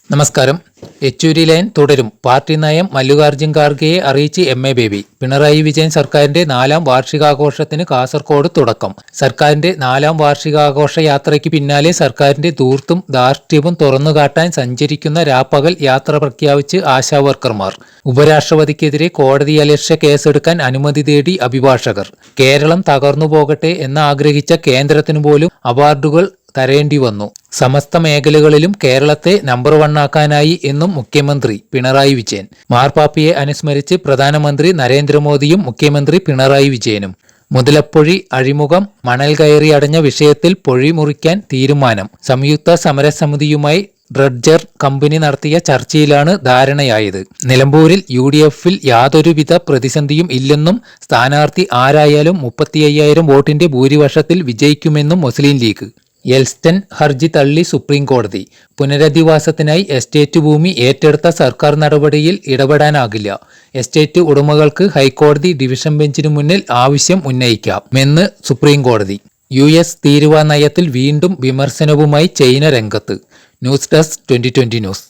നമസ്കാരം. യെച്ചൂരി ലൈൻ തുടരും. പാർട്ടി നയം മല്ലികാർജ്ജുൻ ഖാർഗെയെ അറിയിച്ച് എം.എ. ബേബി. പിണറായി വിജയൻ സർക്കാരിന്റെ 4ാം വാർഷികാഘോഷത്തിന് കാസർകോട് തുടക്കം. സർക്കാരിന്റെ 4ാം വാർഷികാഘോഷ യാത്രയ്ക്ക് പിന്നാലെ സർക്കാരിന്റെ ധൂർത്തും ധാർഷ്ട്യവും തുറന്നുകാട്ടാൻ സഞ്ചരിക്കുന്ന രാപ്പകൽ യാത്ര പ്രഖ്യാപിച്ച് ആശാവർക്കർമാർ. ഉപരാഷ്ട്രപതിക്കെതിരെ കോടതിയലക്ഷ്യ കേസെടുക്കാൻ അനുമതി തേടി അഭിഭാഷകർ. കേരളം തകർന്നു പോകട്ടെ എന്ന് ആഗ്രഹിച്ച കേന്ദ്രത്തിനു പോലും അവാർഡുകൾ തരേണ്ടി വന്നു. സമസ്ത മേഖലകളിലും കേരളത്തെ നമ്പർ 1 ആക്കാനായി എന്നും മുഖ്യമന്ത്രി പിണറായി വിജയൻ. മാർപ്പാപ്പയെ അനുസ്മരിച്ച് പ്രധാനമന്ത്രി നരേന്ദ്രമോദിയും മുഖ്യമന്ത്രി പിണറായി വിജയനും. മുതലപ്പൊഴി അഴിമുഖം മണൽ കയറി അടഞ്ഞ വിഷയത്തിൽ പൊഴി മുറിക്കാൻ തീരുമാനം. സംയുക്ത സമരസമിതിയുമായി ഡ്രഡ്ജർ കമ്പനി നടത്തിയ ചർച്ചയിലാണ് ധാരണയായത്. നിലമ്പൂരിൽ UDF-ൽ യാതൊരുവിധ പ്രതിസന്ധിയും ഇല്ലെന്നും സ്ഥാനാർത്ഥി ആരായാലും 35,000 വോട്ടിന്റെ ഭൂരിപക്ഷത്തിൽ വിജയിക്കുമെന്നും മുസ്ലിം ലീഗ്. എൽസ്റ്റൺ ഹർജി തള്ളി സുപ്രീം കോടതി. പുനരധിവാസത്തിനായി എസ്റ്റേറ്റ് ഭൂമി ഏറ്റെടുത്ത സർക്കാർ നടപടിയിൽ ഇടപെടാനാകില്ല. എസ്റ്റേറ്റ് ഉടമകൾക്ക് ഹൈക്കോടതി ഡിവിഷൻ ബെഞ്ചിനു മുന്നിൽ ആവശ്യം ഉന്നയിക്കാമെന്ന് സുപ്രീം കോടതി. US തീരുവ നയത്തിൽ വീണ്ടും വിമർശനവുമായി ചൈന രംഗത്ത്. News desk 2020 news.